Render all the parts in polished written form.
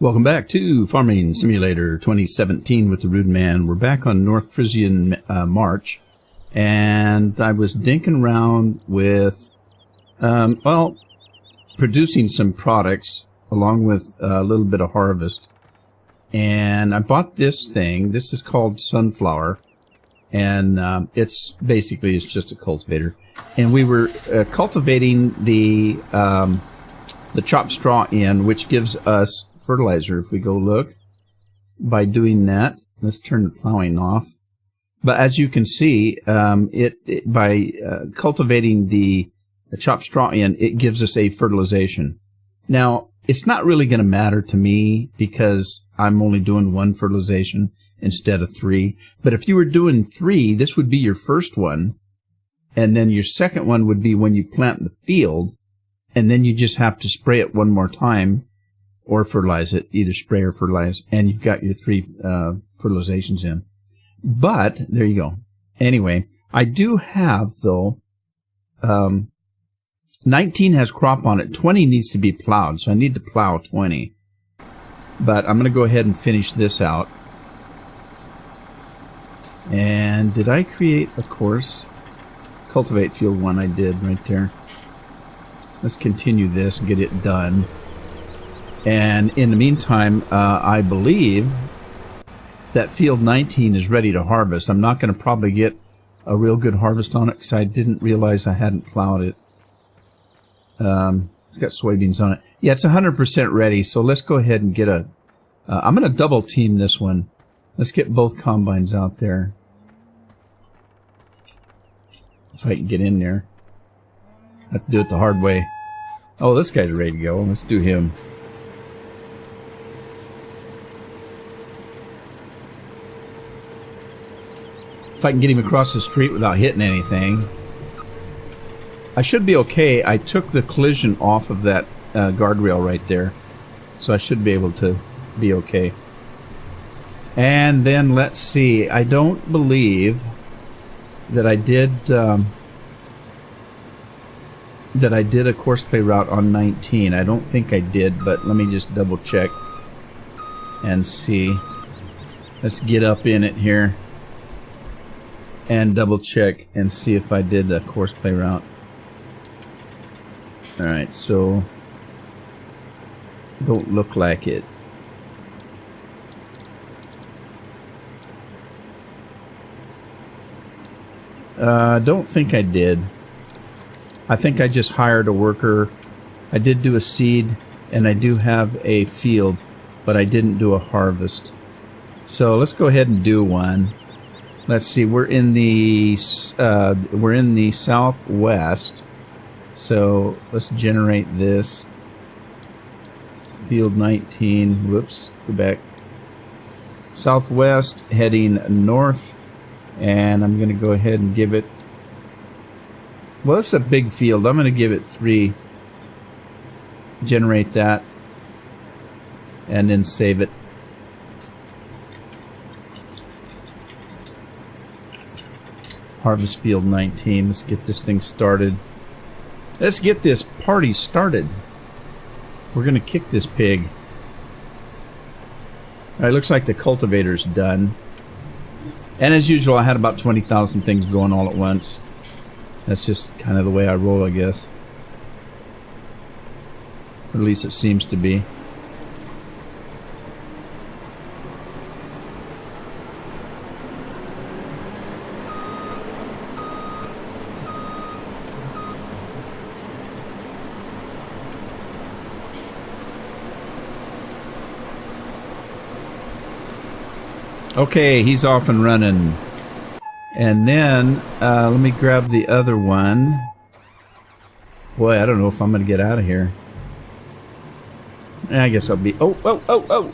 Welcome back to Farming Simulator 2017 with the Rude Man. We're back on North Frisian March, and I was dinking around with, producing some products along with a little bit of harvest. And I bought this thing. This is called Sunflower, and it's just a cultivator. And we were cultivating the chopped straw in, which gives us fertilizer. If we go look, by doing that, let's turn the plowing off. But as you can see, by cultivating the chopped straw in, it gives us a fertilization. Now, it's not really going to matter to me because I'm only doing one fertilization instead of 3. But if you were doing 3, this would be your first one. And then your second one would be when you plant the field. And then you just have to spray it one more time or fertilize it, either spray or fertilize. And you've got your 3 fertilizations in. But there you go. Anyway, I do have, though, 19 has crop on it. 20 needs to be plowed, so I need to plow 20. But I'm going to go ahead and finish this out. And did I create a course? Cultivate field 1, I did right there. Let's continue this and get it done. And in the meantime, I believe that field 19 is ready to harvest. I'm not going to probably get a real good harvest on it because I didn't realize I hadn't plowed it. It's got soybeans on it. Yeah, it's 100% ready, so let's go ahead and get I'm going to double team this one. Let's get both combines out there. If I can get in there. I have to do it the hard way. Oh, this guy's ready to go. Let's do him. If I can get him across the street without hitting anything. I should be okay. I took the collision off of that guardrail right there. So I should be able to be okay. And then let's see. I don't believe that I did a course play route on 19. I don't think I did, but let me just double check and see. Let's get up in it here and double check and see if I did a course play route. Alright, so don't look like it. Don't think I did. I think I just hired a worker. I did do a seed, and I do have a field, but I didn't do a harvest. So let's go ahead and do one. Let's see. We're in the southwest. So let's generate this. Field 19. Whoops. Go back. Southwest, heading north. And I'm going to go ahead and give it... Well, it's a big field. I'm going to give it 3. Generate that. And then save it. Harvest field 19. Let's get this thing started. Let's get this party started. We're going to kick this pig. Alright, looks like the cultivator's done. And as usual, I had about 20,000 things going all at once. That's just kind of the way I roll, I guess. Or at least it seems to be. Okay, he's off and running. And then, let me grab the other one. Boy, I don't know if I'm going to get out of here. I guess I'll be... Oh!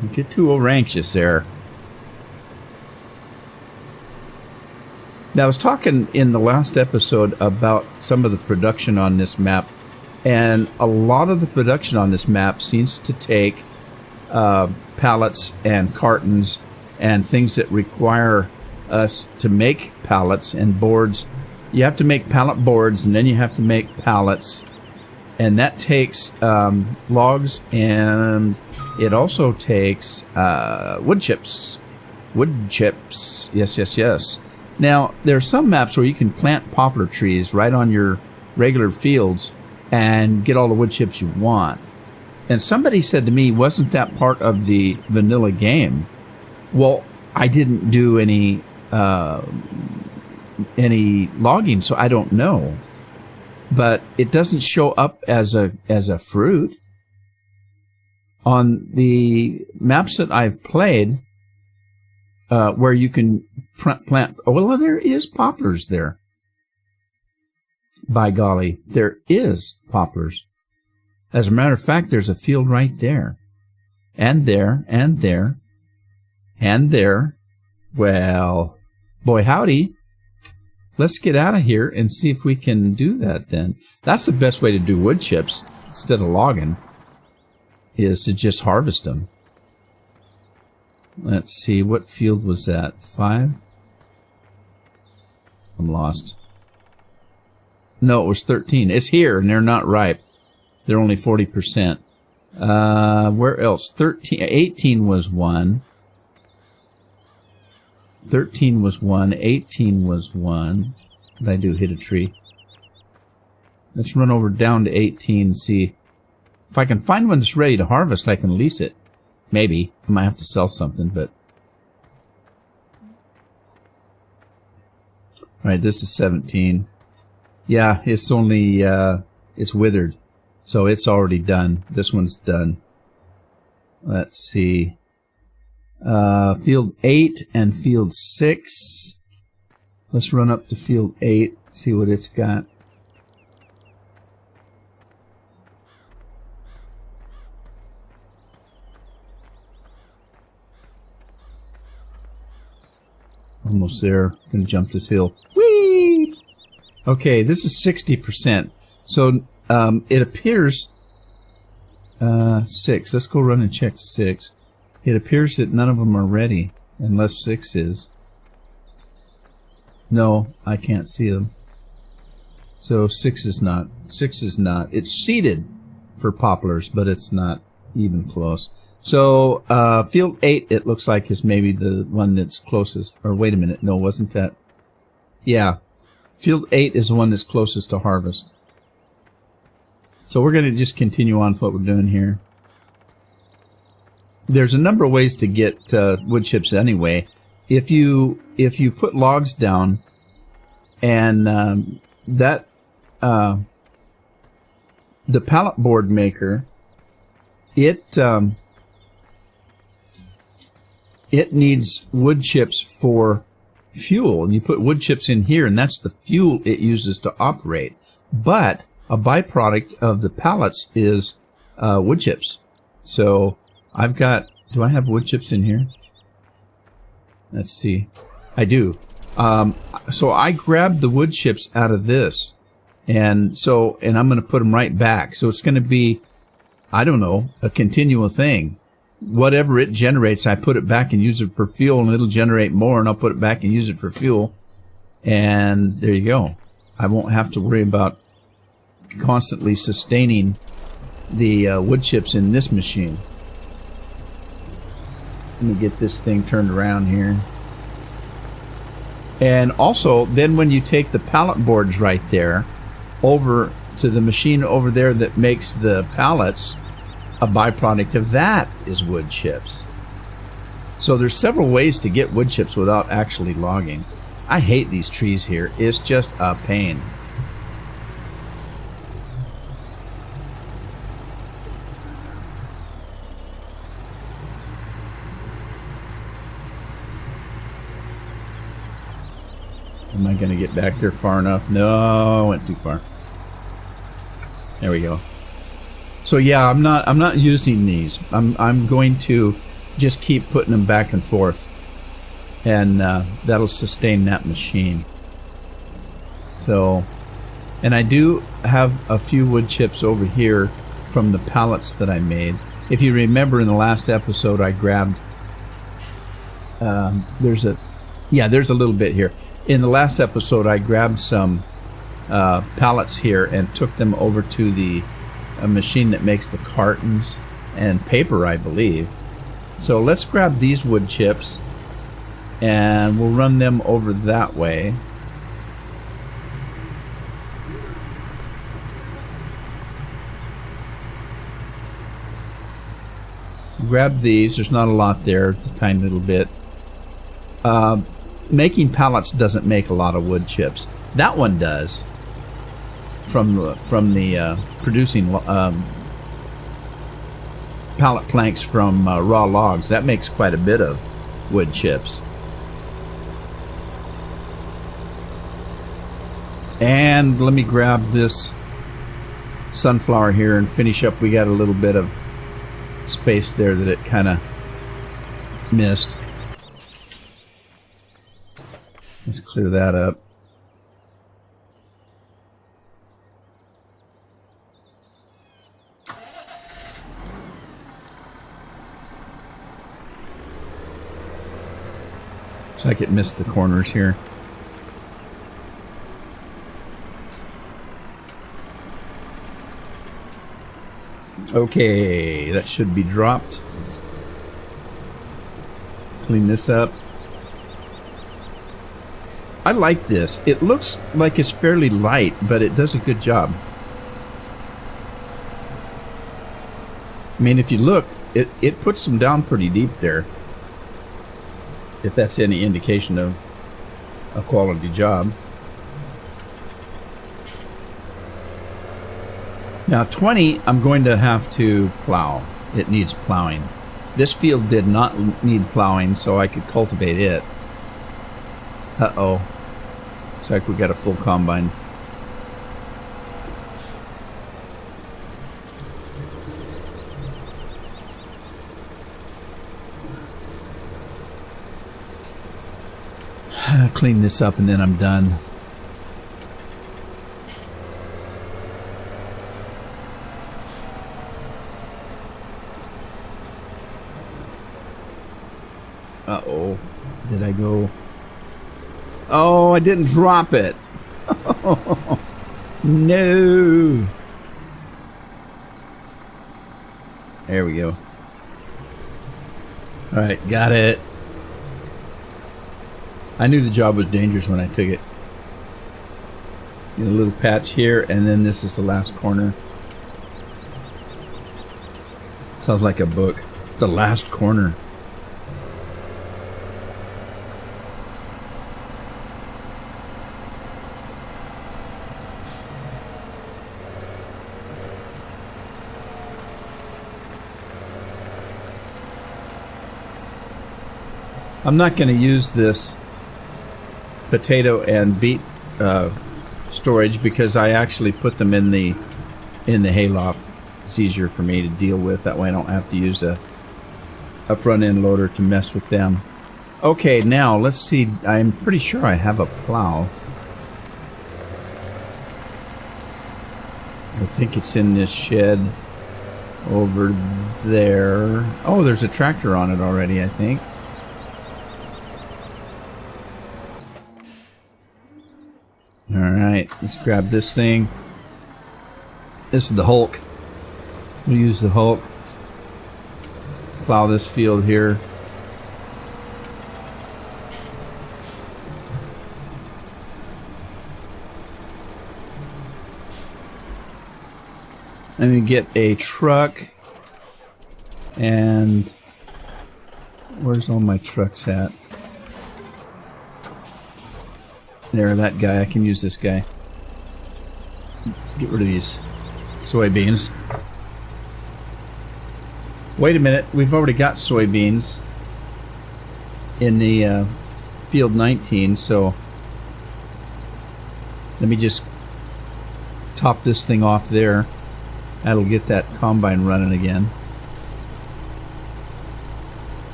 Don't get too over anxious there. Now, I was talking in the last episode about some of the production on this map. And a lot of the production on this map seems to take... pallets and cartons and things that require us to make pallets and boards. You have to make pallet boards, and then you have to make pallets, And that takes logs, and it also takes wood chips. Wood chips. Yes, yes, yes. Now, there are some maps where you can plant poplar trees right on your regular fields and get all the wood chips you want. And somebody said to me, wasn't that part of the vanilla game? Well, I didn't do any logging, so I don't know. But it doesn't show up as a fruit. On the maps that I've played, where you can plant... Oh, well, there is poplars there. By golly, there is poplars. As a matter of fact, there's a field right there. And there, and there, and there. Well, boy howdy. Let's get out of here and see if we can do that then. That's the best way to do wood chips instead of logging, is to just harvest them. Let's see, what field was that? 5? I'm lost. No, it was 13. It's here, and they're not ripe. They're only 40%. Where else? 18 was 1. 13 was 1. 18 was 1. What did I do? Hit a tree. Let's run over down to 18 and see. If I can find one that's ready to harvest, I can lease it. Maybe. I might have to sell something, but... Alright, this is 17. Yeah, it's only, it's withered. So it's already done. This one's done. Let's see. Field 8 and field 6. Let's run up to field 8, see what it's got. Almost there. Gonna jump this hill. Whee! Okay, this is 60%. So it appears 6. Let's go run and check 6. It appears that none of them are ready, unless 6 is. No, I can't see them. So 6 is not. 6 is not. It's seeded for poplars, but it's not even close. So field 8, it looks like, is maybe the one that's closest. Or wait a minute, no, wasn't that? Yeah, field 8 is the one that's closest to harvest. So we're going to just continue on with what we're doing here. There's a number of ways to get wood chips anyway. If you put logs down, and the pallet board maker, it needs wood chips for fuel, and you put wood chips in here, and that's the fuel it uses to operate. But a byproduct of the pallets is wood chips. So I've got, do I have wood chips in here? Let's see. I do. So I grabbed the wood chips out of this, and I'm going to put them right back. So it's going to be, I don't know, a continual thing. Whatever it generates, I put it back and use it for fuel, and it'll generate more, and I'll put it back and use it for fuel. And there you go. I won't have to worry about constantly sustaining the wood chips in this machine. Let me get this thing turned around here. And also, then when you take the pallet boards right there over to the machine over there that makes the pallets, a byproduct of that is wood chips. So there's several ways to get wood chips without actually logging. I hate these trees here. It's just a pain. Am I going to get back there far enough? No, I went too far. There we go. So yeah, I'm not using these. I'm going to just keep putting them back and forth, and that'll sustain that machine. So, and I do have a few wood chips over here from the pallets that I made. If you remember, in the last episode, I grabbed. There's a little bit here. In the last episode, I grabbed some pallets here and took them over to the a machine that makes the cartons and paper, I believe. So let's grab these wood chips and we'll run them over that way. Grab these. There's not a lot there, a tiny little bit. Making pallets doesn't make a lot of wood chips. That one does. From the producing pallet planks from raw logs, that makes quite a bit of wood chips. And let me grab this sunflower here and finish up. We got a little bit of space there that it kind of missed. Let's clear that up. Looks like it missed the corners here. Okay, that should be dropped. Let's clean this up. I like this. It looks like it's fairly light, but it does a good job. I mean, if you look, it puts them down pretty deep there. If that's any indication of a quality job. Now 20, I'm going to have to plow. It needs plowing. This field did not need plowing, so I could cultivate it. Uh-oh. Looks like we got a full combine. Clean this up and then I'm done. Uh-oh. Did I go? Oh, I didn't drop it. No. There we go. All right, got it. I knew the job was dangerous when I took it. Get a little patch here, and then this is the last corner. Sounds like a book. The last corner. I'm not going to use this potato and beet storage because I actually put them in the hayloft. It's easier for me to deal with. That way I don't have to use a front end loader to mess with them. Okay, now let's see. I'm pretty sure I have a plow. I think it's in this shed over there. Oh, there's a tractor on it already, I think. Alright, let's grab this thing. This is the Hulk. We'll use the Hulk. Plow this field here. I'm going to get a truck. And where's all my trucks at? There, that guy. I can use this guy. Get rid of these soybeans. Wait a minute. We've already got soybeans in the field 19, so let me just top this thing off there. That'll get that combine running again.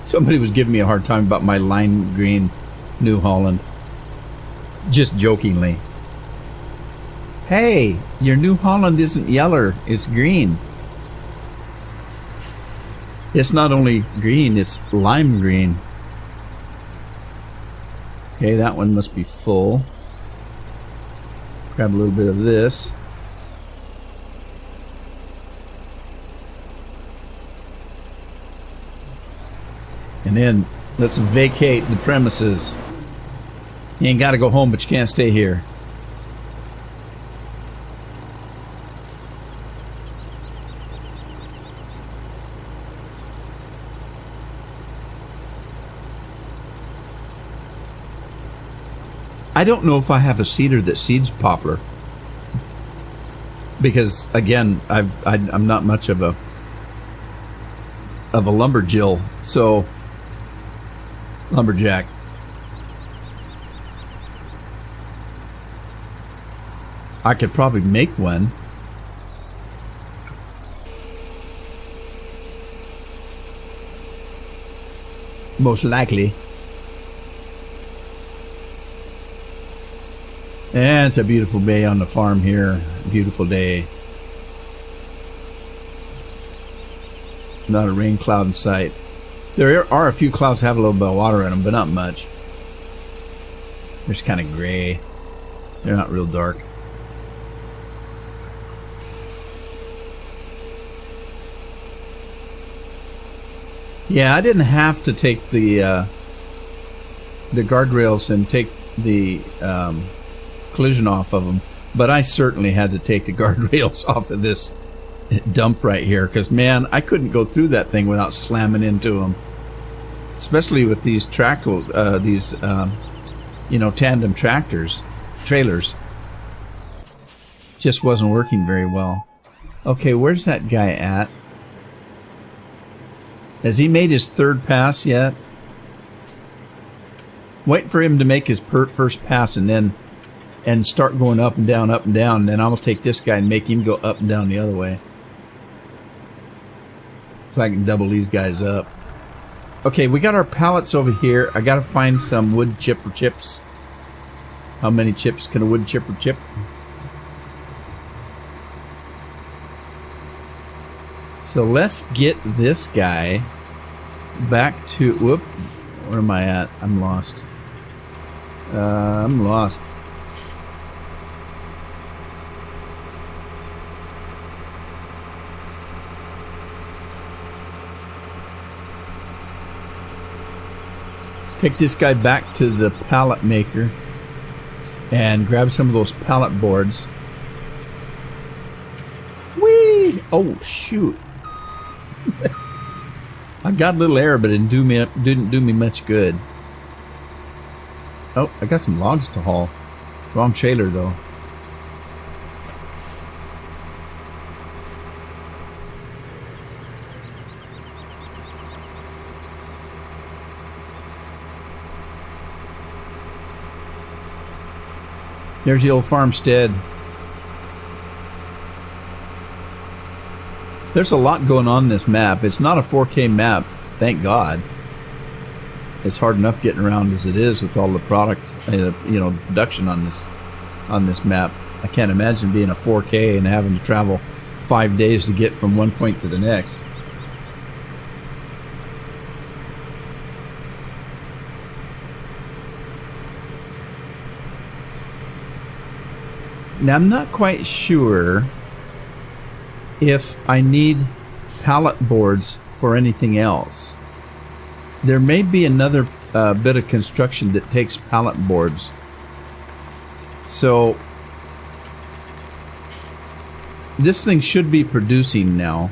Somebody was giving me a hard time about my lime green New Holland. Just jokingly. Hey, your New Holland isn't yeller, it's green. It's not only green, it's lime green. Okay, that one must be full. Grab a little bit of this. And then let's vacate the premises. You ain't got to go home, but you can't stay here. I don't know if I have a seeder that seeds poplar, because again, I'm not much of a lumberjill, so lumberjack. I could probably make one. Most likely. And it's a beautiful day on the farm here. Beautiful day. Not a rain cloud in sight. There are a few clouds that have a little bit of water in them, but not much. They're just kind of gray. They're not real dark. Yeah, I didn't have to take the guardrails and take the collision off of them, but I certainly had to take the guardrails off of this dump right here, because man, I couldn't go through that thing without slamming into them, especially with these tandem trailers. Just wasn't working very well. Okay, where's that guy at? Has he made his third pass yet? Wait for him to make his first pass and start going up and down, and then I'll take this guy and make him go up and down the other way. So I can double these guys up. Okay, we got our pallets over here. I gotta find some wood chipper chips. How many chips can a wood chipper chip? So let's get this guy back to... Whoop. Where am I at? I'm lost. I'm lost. Take this guy back to the pallet maker and grab some of those pallet boards. Whee! Oh, shoot. I got a little air, but it didn't do me much good. Oh, I got some logs to haul. Wrong trailer, though. There's the old farmstead. There's a lot going on in this map. It's not a 4K map, thank God. It's hard enough getting around as it is with all the product, production on this map. I can't imagine being a 4K and having to travel 5 days to get from one point to the next. Now, I'm not quite sure if I need pallet boards for anything else. There may be another bit of construction that takes pallet boards. So this thing should be producing now.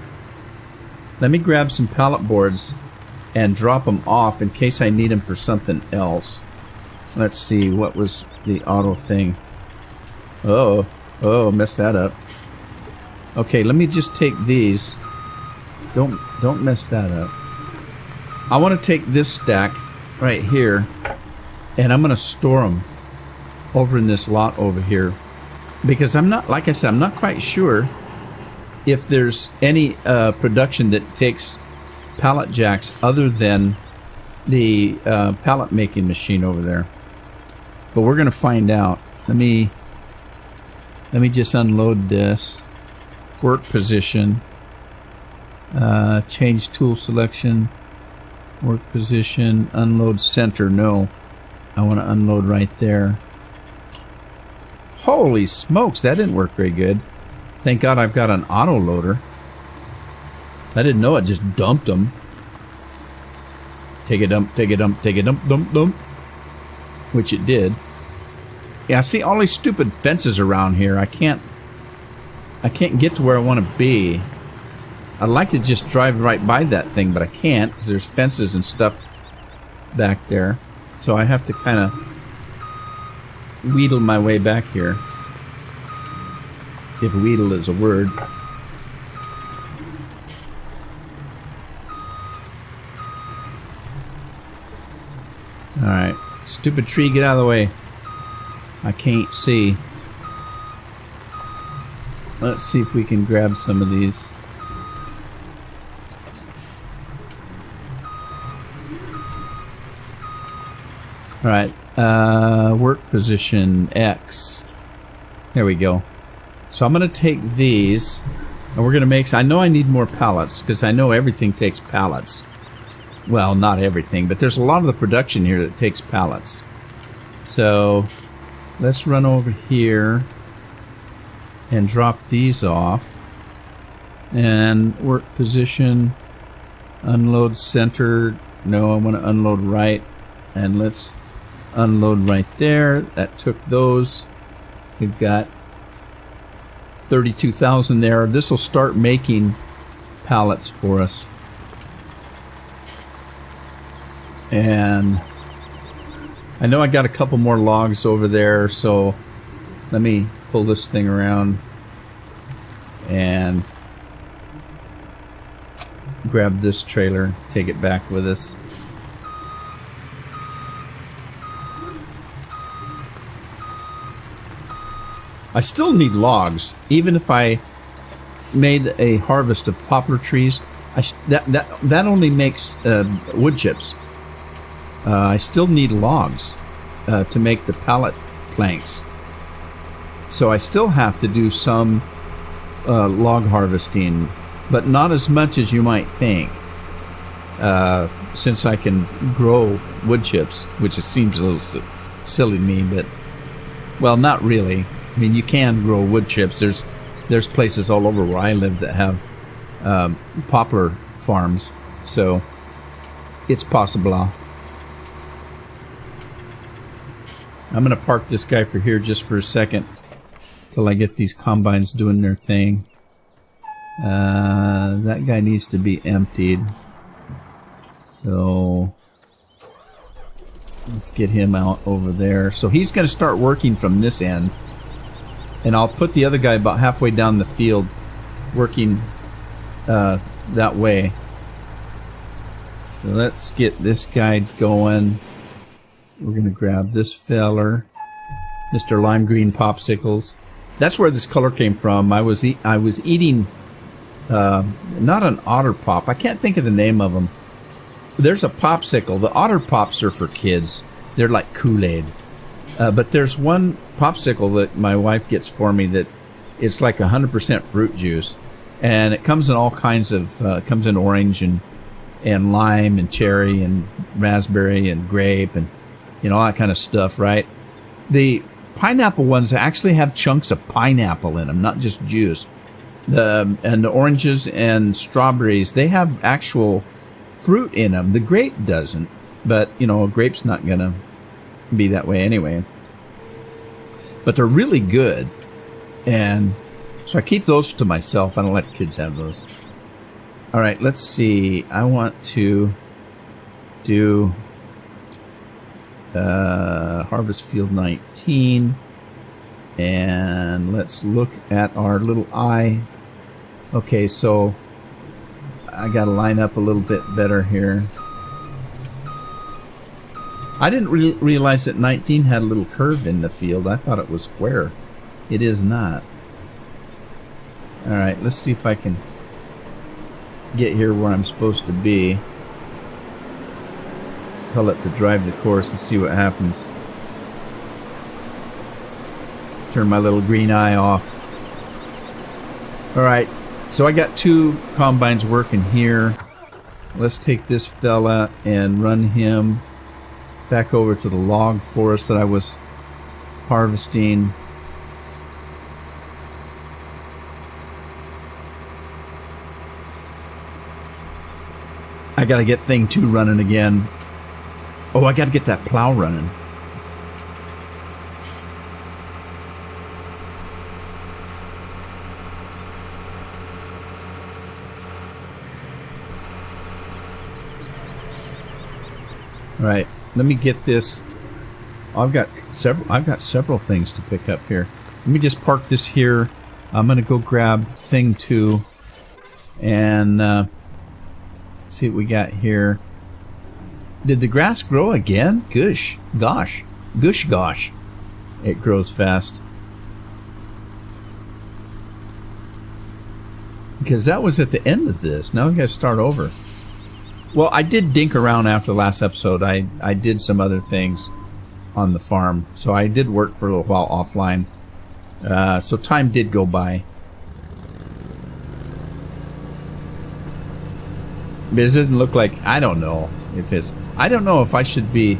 Let me grab some pallet boards and drop them off in case I need them for something else. Let's see, what was the auto thing? Oh, messed that up. Okay, let me just take these. Don't mess that up. I want to take this stack right here, and I'm going to store them over in this lot over here, because I'm not, like I said, I'm not quite sure if there's any production that takes pallet jacks other than the pallet making machine over there. But we're going to find out. Let me just unload this. Work position. Change tool selection. Work position. Unload center. No. I want to unload right there. Holy smokes, that didn't work very good. Thank God I've got an auto loader. I didn't know it just dumped them. Take a dump, take a dump, take a dump, dump, dump. Which it did. Yeah, see all these stupid fences around here. I can't get to where I want to be. I'd like to just drive right by that thing, but I can't because there's fences and stuff back there. So I have to kind of wheedle my way back here. If wheedle is a word. Alright. Stupid tree, get out of the way. I can't see. Let's see if we can grab some of these. Alright. Work position X. There we go. So I'm going to take these, and we're going to make... I know I need more pallets, because I know everything takes pallets. Well, not everything, but there's a lot of the production here that takes pallets. So, let's run over here and drop these off. And work position, unload center. No, I want to unload right. And let's unload right there. That took those. We've got 32,000 there. This will start making pallets for us. And I know I got a couple more logs over there, so let me pull this thing around and grab this trailer, take it back with us. I still need logs, even if I made a harvest of poplar trees. That only makes wood chips. I still need logs to make the pallet planks. So I still have to do some log harvesting, but not as much as you might think. Since I can grow wood chips, which seems a little silly to me, but, well, not really. I mean, you can grow wood chips. There's places all over where I live that have poplar farms, so it's possible. I'm going to park this guy for here just for a second till I get these combines doing their thing. That guy needs to be emptied. So let's get him out over there. So he's going to start working from this end. And I'll put the other guy about halfway down the field working that way. So let's get this guy going. We're going to grab this feller, Mr. Lime Green Popsicles. That's where this color came from. I was eating not an Otter Pop. I can't think of the name of them. There's a popsicle. The Otter Pops are for kids. They're like Kool-Aid. But there's one popsicle that my wife gets for me that it's like 100% fruit juice. And it comes in all kinds of, comes in orange and lime and cherry and raspberry and grape and, you know, all that kind of stuff, right? The pineapple ones actually have chunks of pineapple in them, not just juice. And the oranges and strawberries, they have actual fruit in them. The grape doesn't, but, you know, a grape's not going to be that way anyway. But they're really good. And so I keep those to myself. I don't let the kids have those. All right, let's see. I want to do Harvest Field 19. And let's look at our little eye. Okay, so I got to line up a little bit better here. I didn't realize that 19 had a little curve in the field. I thought it was square. It is not. All right, let's see if I can get here where I'm supposed to be. Tell it to drive the course and see what happens. Turn my little green eye off. All right, so I got two combines working here. Let's take this fella and run him back over to the log forest that I was harvesting. I gotta get thing 2 running again. Oh, I gotta get that plow running. All right, let me get this. I've got several things to pick up here. Let me just park this here. I'm gonna go grab thing 2 and see what we got here. Did the grass grow again? Gosh. It grows fast. Because that was at the end of this. Now we gotta start over. Well, I did dink around after the last episode. I did some other things on the farm. So I did work for a little while offline. So time did go by. But it doesn't look like, I don't know if it's, I don't know if I should be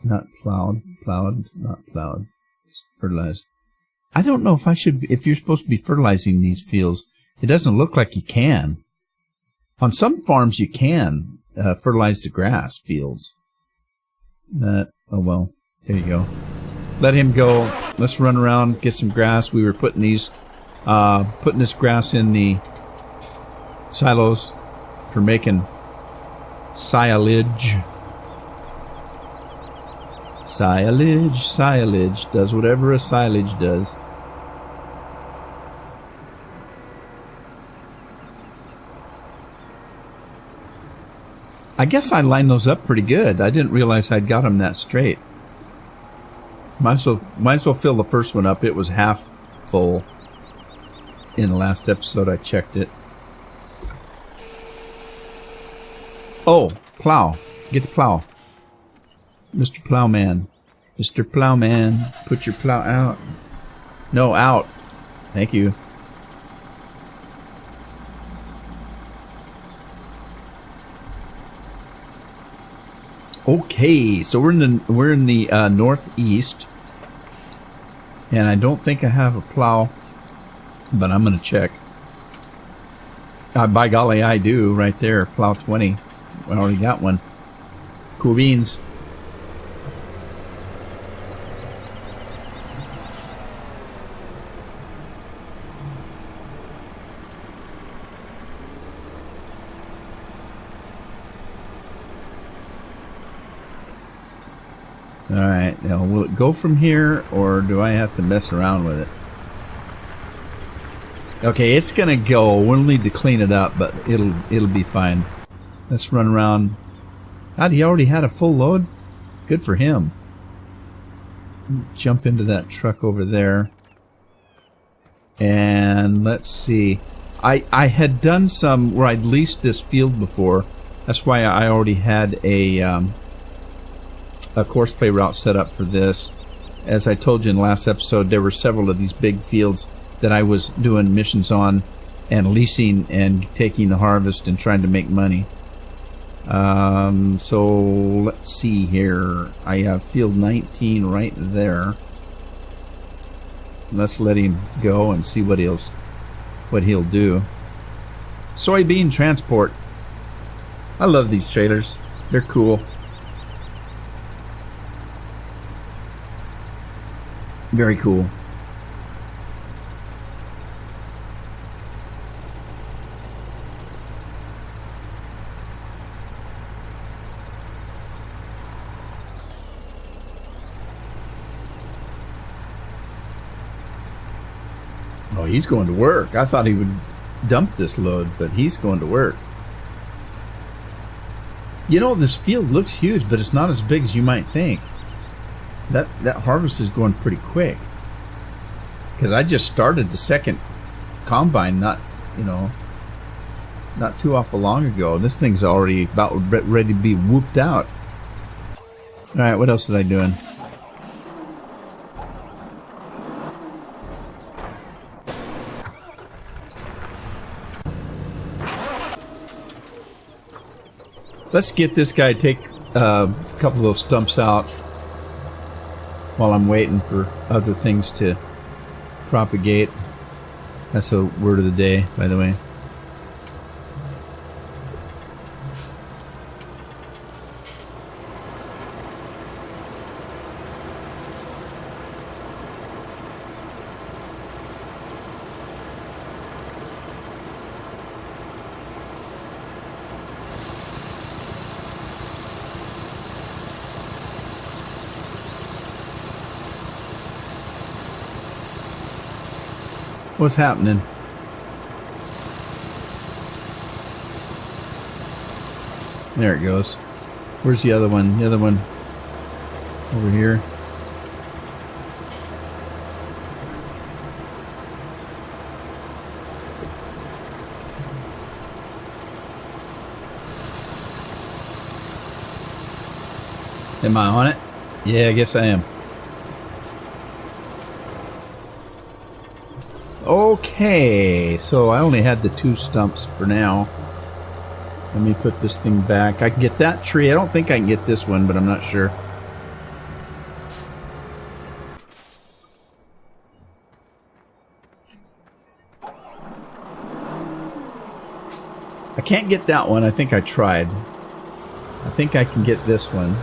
not plowed, not plowed, fertilized. I don't know if I should, if you're supposed to be fertilizing these fields. It doesn't look like you can. On some farms you can fertilize the grass fields. Oh well, there you go. Let him go. Let's run around, get some grass. We were putting these, putting this grass in the silos for making silage. Silage does whatever a silage does. I guess I lined those up pretty good. I didn't realize I'd got them that straight. Might as well fill the first one up. It was half full in the last episode. I checked it. Oh, plow. Get the plow. Mr. Plowman. Mr. Plowman, put your plow out. No, out. Thank you. Okay, so we're in the northeast, and I don't think I have a plow, but I'm gonna check. By golly, I do right there. Plow 20. I already got one. Cool beans. Alright, now will it go from here, or do I have to mess around with it? Okay, it's gonna go. We'll need to clean it up, but it'll be fine. Let's run around. God, he already had a full load? Good for him. Jump into that truck over there. And let's see. I had done some where I'd leased this field before. That's why I already had a course play route set up for this. As I told you in the last episode, there were several of these big fields that I was doing missions on and leasing and taking the harvest and trying to make money. So let's see here. I have field 19 right there. Let's let him go and see what he'll do. Soybean transport. I love these trailers. They're cool. Very cool. Oh, he's going to work. I thought he would dump this load, but he's going to work. You know, this field looks huge, but it's not as big as you might think. That harvest is going pretty quick. Because I just started the second combine not too awful long ago. This thing's already about ready to be whooped out. Alright, what else was I doing? Let's get this guy, take a couple of those stumps out while I'm waiting for other things to propagate. That's the word of the day, by the way. What's happening? There it goes. Where's the other one? The other one over here. Am I on it? Yeah, I guess I am. Okay, so I only had the 2 stumps for now. Let me put this thing back. I can get that tree. I don't think I can get this one, but I'm not sure. I can't get that one. I think I tried. I think I can get this one.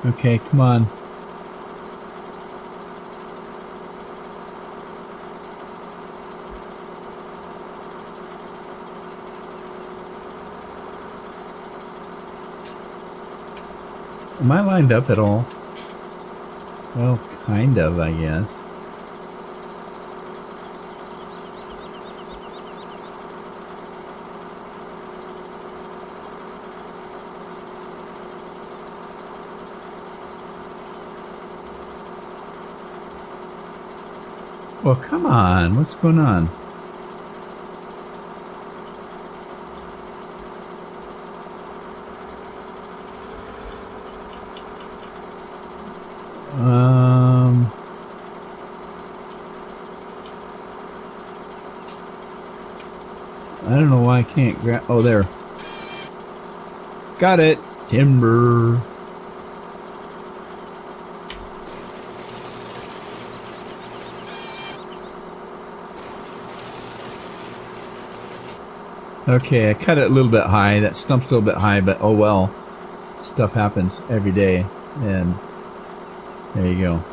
Okay, come on. Am I lined up at all? Well, kind of, I guess. Well, come on. What's going on? I don't know why I can't grab. Oh, there. Got it. Timber. Okay, I cut it a little bit high. That stump's a little bit high, but oh well. Stuff happens every day. And there you go.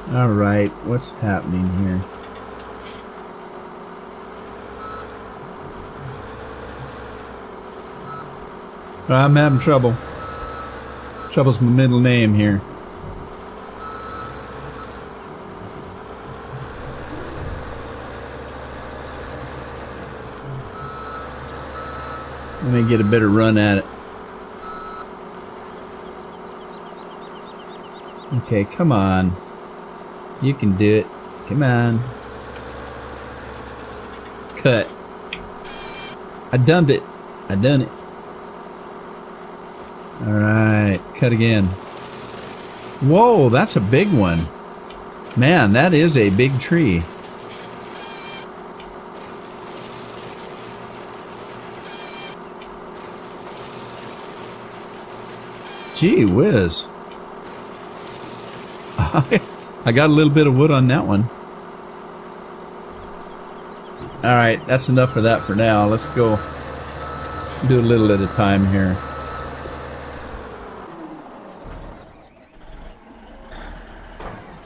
Alright, what's happening here? I'm having trouble. Trouble's my middle name here. Let me get a better run at it. Okay, come on. You can do it. Come on. Cut. I done it. I done it. Alright, cut again. Whoa, that's a big one. Man, that is a big tree. Gee whiz. I got a little bit of wood on that one. Alright, that's enough for that for now. Let's go do a little at a time here.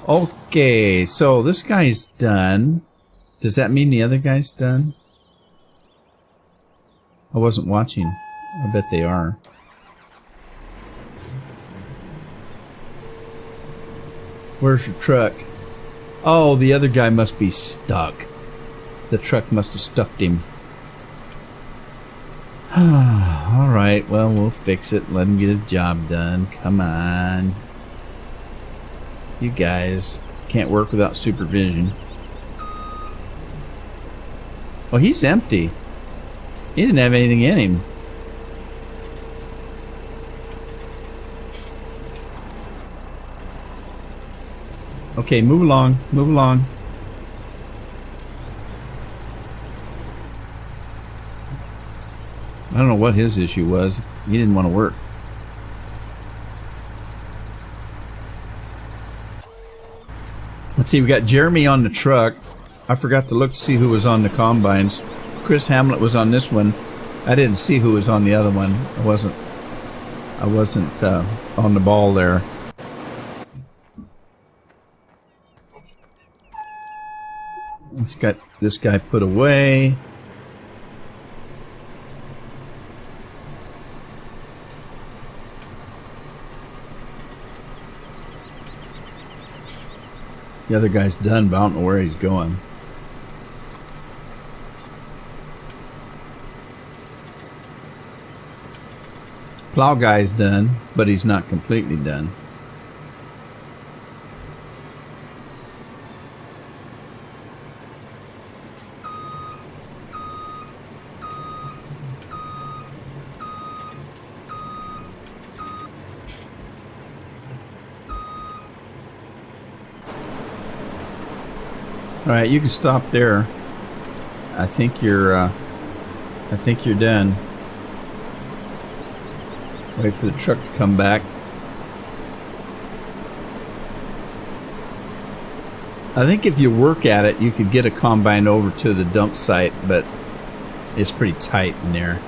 Okay, so this guy's done. Does that mean the other guy's done? I wasn't watching. I bet they are. Where's your truck? Oh, the other guy must be stuck. The truck must have stuck him. Alright, well, we'll fix it. Let him get his job done. Come on. You guys can't work without supervision. Well, he's empty. He didn't have anything in him. Okay, move along. Move along. I don't know what his issue was. He didn't want to work. Let's see, we got Jeremy on the truck. I forgot to look to see who was on the combines. Chris Hamlet was on this one. I didn't see who was on the other one. I wasn't on the ball there. Let's get this guy put away. The other guy's done, but I don't know where he's going. Plow guy's done, but he's not completely done. All right, you can stop there. I think you're done. Wait for the truck to come back. I think if you work at it, you could get a combine over to the dump site, but it's pretty tight in there.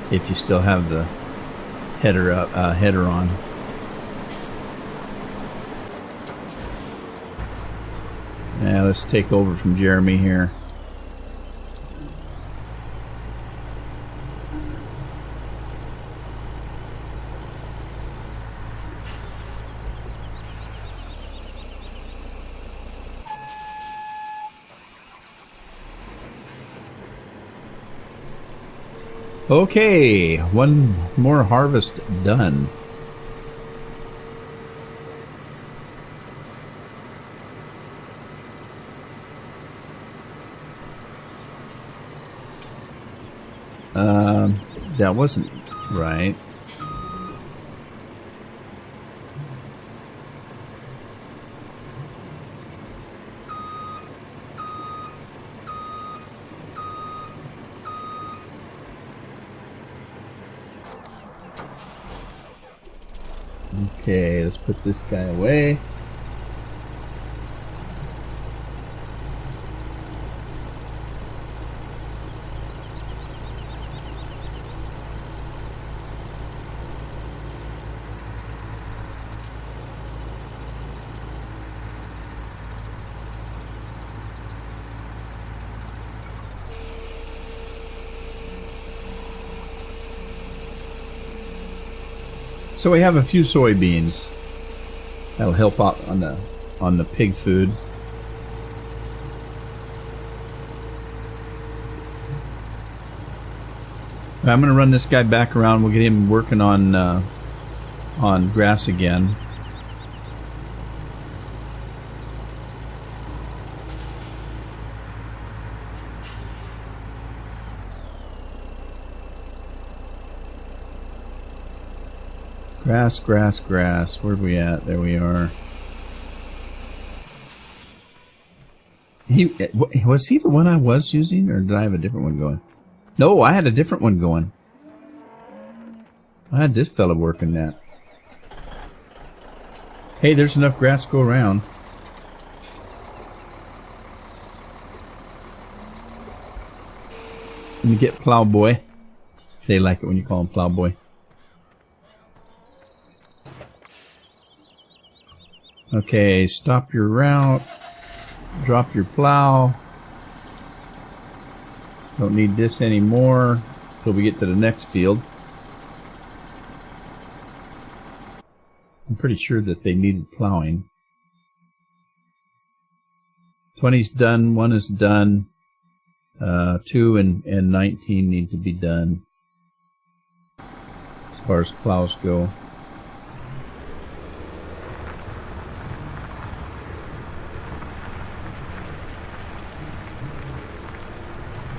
If you still have the header on. Yeah, let's take over from Jeremy here. Okay, one more harvest done. That wasn't right. Okay, let's put this guy away. So we have a few soybeans. That'll help out on the pig food. I'm going to run this guy back around. We'll get him working on grass again. Grass, grass, grass. Where'd we at? There we are. Was he the one I was using, or did I have a different one going? No, I had a different one going. I had this fella working that. Hey, there's enough grass to go around. Let me get Plowboy. They like it when you call him Plowboy. Okay, stop your route. Drop your plow. Don't need this anymore until we get to the next field. I'm pretty sure that they needed plowing. 20's done. 1 is done. 2 and 19 need to be done as far as plows go.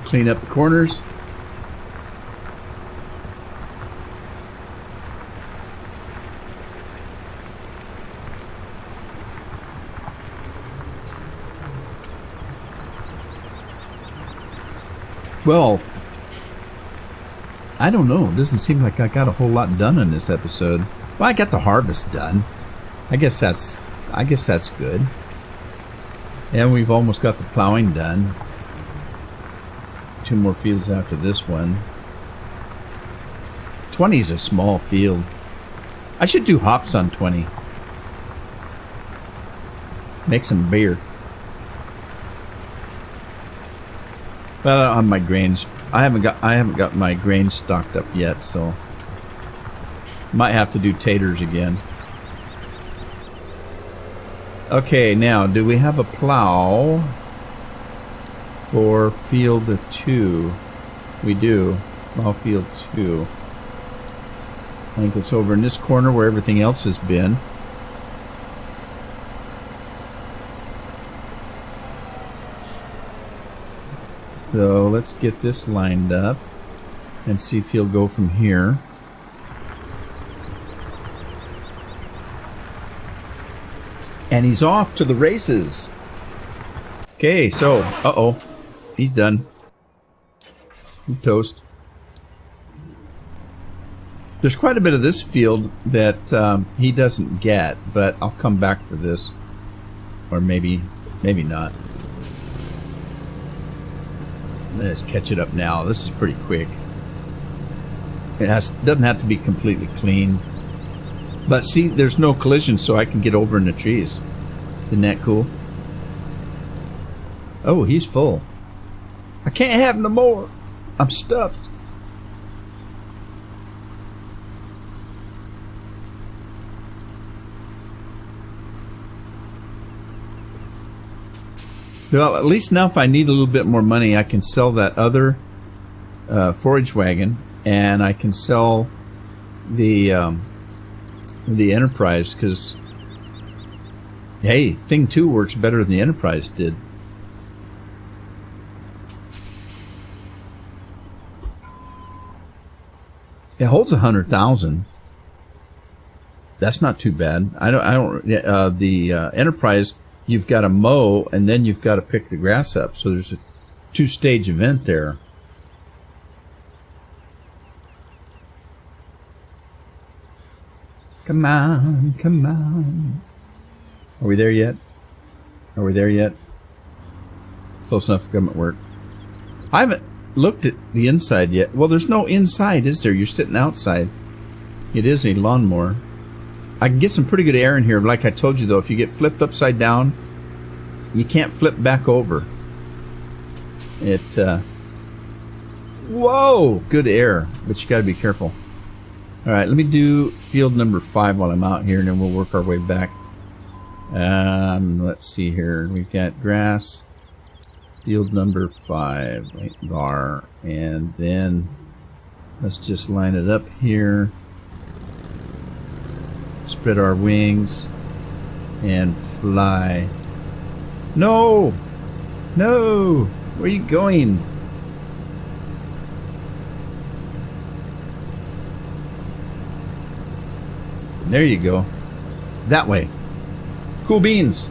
Clean up the corners. Well, I don't know. It doesn't seem like I got a whole lot done in this episode. Well, I got the harvest done. I guess that's good. And we've almost got the plowing done. 2 more fields after this one. 20 is a small field. I should do hops on 20. Make some beer. Well, I don't have my grains. I haven't got my grains stocked up yet, so might have to do taters again. Okay, now do we have a plow for field 2? We do. Plow field 2. I think it's over in this corner where everything else has been. So let's get this lined up and see if he'll go from here. And he's off to the races. Okay, so, he's done. Toast. There's quite a bit of this field that he doesn't get, but I'll come back for this. Or maybe not. Let's catch it up now. This is pretty quick. It doesn't have to be completely clean. But see, there's no collision, so I can get over in the trees. Isn't that cool? Oh, he's full. I can't have no more. I'm stuffed. Well, at least now if I need a little bit more money, I can sell that other forage wagon, and I can sell the Enterprise, because, hey, Thing 2 works better than the Enterprise did. It holds 100,000. That's not too bad. The Enterprise, you've got to mow, and then you've got to pick the grass up. So there's a 2-stage event there. Come on, come on. Are we there yet? Are we there yet? Close enough for government work. I haven't looked at the inside yet. Well, there's no inside, is there? You're sitting outside. It is a lawnmower. I can get some pretty good air in here. Like I told you, though, if you get flipped upside down, you can't flip back over. Whoa! Good air, but you got to be careful. All right, let me do field number 5 while I'm out here, and then we'll work our way back. Let's see here. We've got grass. Field number 5, right there. And then let's just line it up here. Spread our wings and fly. No! No! Where are you going? There you go. That way. Cool beans.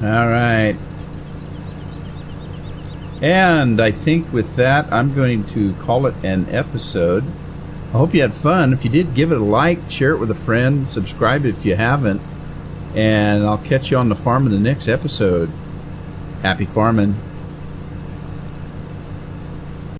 All right. And I think with that, I'm going to call it an episode. I hope you had fun. If you did, give it a like, share it with a friend, subscribe if you haven't, and I'll catch you on the farm in the next episode. Happy farming.